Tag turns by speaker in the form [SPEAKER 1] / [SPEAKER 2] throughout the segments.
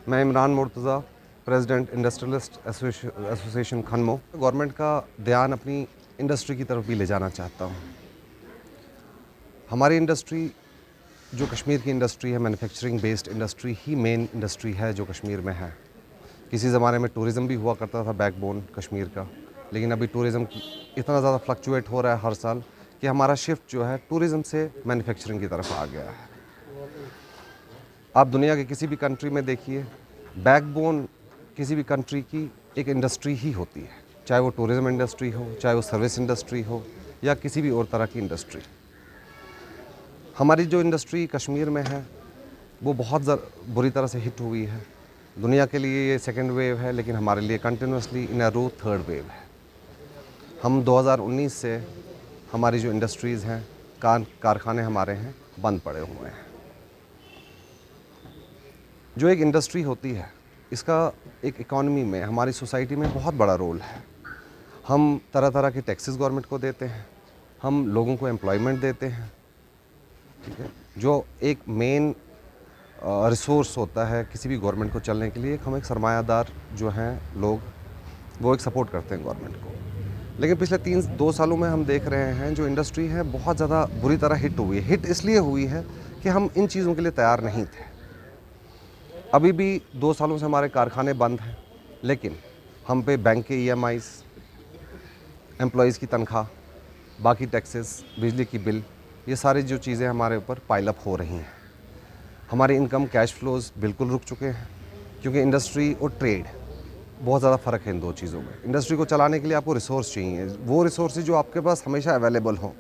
[SPEAKER 1] मैं Imran Murtaza, president industrialist association Khonmoh, government का ध्यान अपनी इंडस्ट्री की तरफ भी ले जाना चाहता हूँ। हमारी इंडस्ट्री जो कश्मीर की इंडस्ट्री है, मैन्युफैक्चरिंग बेस्ड इंडस्ट्री ही मेन इंडस्ट्री है जो कश्मीर में है। किसी ज़माने में टूरिज़म भी हुआ करता था बैकबोन कश्मीर का, लेकिन अभी टूरिज़म इतना ज़्यादा फ्लक्चुएट हो रहा है हर साल कि हमारा शिफ्ट जो है टूरिज़म से मैन्युफैक्चरिंग की तरफ आ गया है। आप दुनिया के किसी भी कंट्री में देखिए, बैकबोन किसी भी कंट्री की एक इंडस्ट्री ही होती है, चाहे वो टूरिज़म इंडस्ट्री हो, चाहे वो सर्विस इंडस्ट्री हो या किसी भी और तरह की इंडस्ट्री। हमारी जो इंडस्ट्री कश्मीर में है वो बहुत बुरी तरह से हिट हुई है। दुनिया के लिए ये सेकेंड वेव है, लेकिन हमारे लिए continuously in a row third wave है। हम 2019 से हमारी जो इंडस्ट्रीज़ हैं, कारखाने हमारे हैं, बंद पड़े हुए हैं। जो एक इंडस्ट्री होती है, इसका एक इकॉनमी में, हमारी सोसाइटी में बहुत बड़ा रोल है। हम तरह तरह के टैक्सेस गवर्नमेंट को देते हैं, हम लोगों को एम्प्लॉयमेंट देते हैं, ठीक है। जो एक मेन रिसोर्स होता है किसी भी गवर्नमेंट को चलने के लिए, हम एक सरमायादार जो हैं लोग, वो एक सपोर्ट करते हैं गवर्नमेंट को। लेकिन पिछले 2 सालों में हम देख रहे हैं जो इंडस्ट्री है बहुत ज़्यादा बुरी तरह हिट हुई है। हिट इसलिए हुई है कि हम इन चीज़ों के लिए तैयार नहीं थे। अभी भी 2 सालों से हमारे कारखाने बंद हैं, लेकिन हम पे बैंक के EMIs, एम्प्लॉयज़ की तनख्वाह, बाकी टैक्सेस, बिजली की बिल, ये सारी जो चीज़ें हमारे ऊपर पाइल अप हो रही हैं। हमारी इनकम कैश फ्लोज बिल्कुल रुक चुके हैं, क्योंकि इंडस्ट्री और ट्रेड बहुत ज़्यादा फ़र्क है इन दो चीज़ों में। इंडस्ट्री को चलाने के लिए आपको रिसोर्स चाहिए, वो रिसोर्स जो आपके पास हमेशा अवेलेबल हों।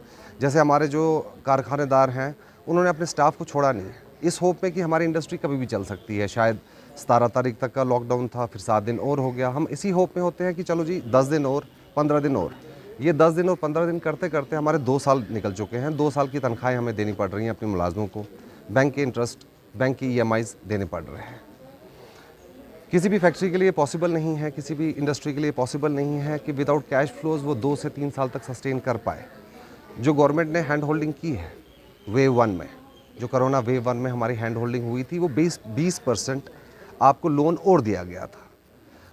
[SPEAKER 1] जैसे हमारे जो कारखानेदार हैं, उन्होंने अपने स्टाफ को छोड़ा नहीं है, इस होप में कि हमारी इंडस्ट्री कभी भी चल सकती है। शायद 17 तारीख तक का लॉकडाउन था, फिर 7 दिन और हो गया। हम इसी होप में होते हैं कि चलो जी 10 दिन और 15 दिन और। ये 10 दिन और 15 दिन करते करते हमारे 2 साल निकल चुके हैं। 2 साल की तनख्वाहें हमें देनी पड़ रही हैं अपने मुलाजमों को, बैंक के इंटरेस्ट, बैंक की EMIs देने पड़ रहे हैं। किसी भी फैक्ट्री के लिए पॉसिबल नहीं है, किसी भी इंडस्ट्री के लिए पॉसिबल नहीं है कि विदाउट कैश फ्लोज वो 2 से 3 साल तक सस्टेन कर पाए। जो गवर्नमेंट ने हैंड होल्डिंग की है वेव 1 में, जो कोरोना वेव 1 में हमारी हैंड होल्डिंग हुई थी, वो 20% आपको लोन और दिया गया था।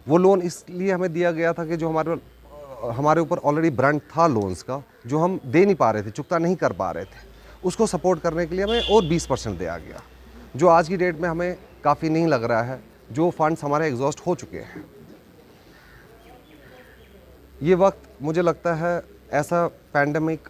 [SPEAKER 1] वो लोन इसलिए हमें दिया गया था कि जो हमारे ऊपर ऑलरेडी ब्रांड था लोन्स का, जो हम दे नहीं पा रहे थे, चुकता नहीं कर पा रहे थे, उसको सपोर्ट करने के लिए हमें और 20% दिया गया, जो आज की डेट में हमें काफ़ी नहीं लग रहा है। जो फंड्स हमारे एग्जॉस्ट हो चुके हैं। ये वक्त मुझे लगता है ऐसा पैंडेमिक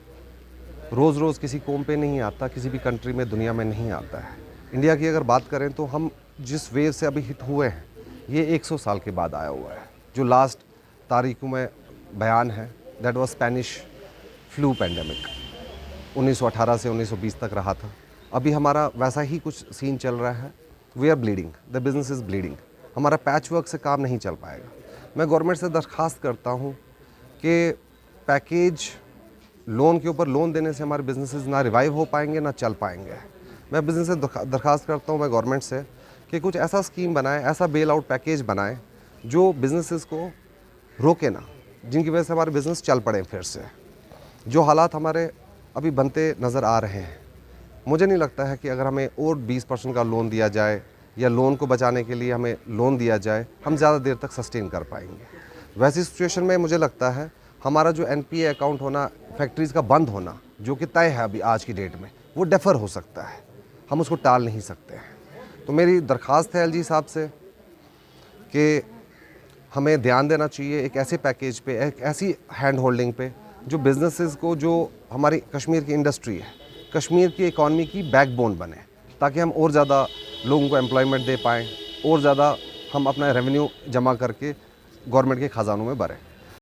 [SPEAKER 1] रोज़ रोज़ किसी कौम पे नहीं आता, किसी भी कंट्री में दुनिया में नहीं आता है। इंडिया की अगर बात करें तो हम जिस वेव से अभी हिट हुए हैं, ये 100 साल के बाद आया हुआ है। जो लास्ट तारीखों में बयान है, that was Spanish flu pandemic, 1918 से 1920 तक रहा था। अभी हमारा वैसा ही कुछ सीन चल रहा है। We are bleeding, the business is bleeding. हमारा पैच वर्क से काम नहीं चल पाएगा। मैं गवर्नमेंट से दरख्वास्त करता हूँ कि पैकेज लोन के ऊपर लोन देने से हमारे बिजनेसेस ना रिवाइव हो पाएंगे, ना चल पाएंगे। मैं बिज़नेस से दरख्वास्त करता हूँ, मैं गवर्नमेंट से, कि कुछ ऐसा स्कीम बनाए, ऐसा बेल आउट पैकेज बनाए जो बिजनेसेस को रोके ना, जिनकी वजह से हमारे बिज़नेस चल पड़े फिर से। जो हालात हमारे अभी बनते नज़र आ रहे हैं, मुझे नहीं लगता है कि अगर हमें और 20% का लोन दिया जाए या लोन को बचाने के लिए हमें लोन दिया जाए, हम ज़्यादा देर तक सस्टेन कर पाएंगे। वैसी सिचुएशन में मुझे लगता है हमारा जो NPA अकाउंट होना, फैक्ट्रीज़ का बंद होना, जो कि तय है अभी आज की डेट में, वो डेफर हो सकता है, हम उसको टाल नहीं सकते हैं। तो मेरी दरख्वास्त है LG साहब से कि हमें ध्यान देना चाहिए एक ऐसे पैकेज पे, एक ऐसी हैंड होल्डिंग पे जो बिजनेसेस को, जो हमारी कश्मीर की इंडस्ट्री है, कश्मीर की इकॉनमी की बैकबोन बने, ताकि हम और ज़्यादा लोगों को एम्प्लॉयमेंट दे पाएँ, और ज़्यादा हम अपना रेवेन्यू जमा करके गवर्नमेंट के ख़जानों में भरें।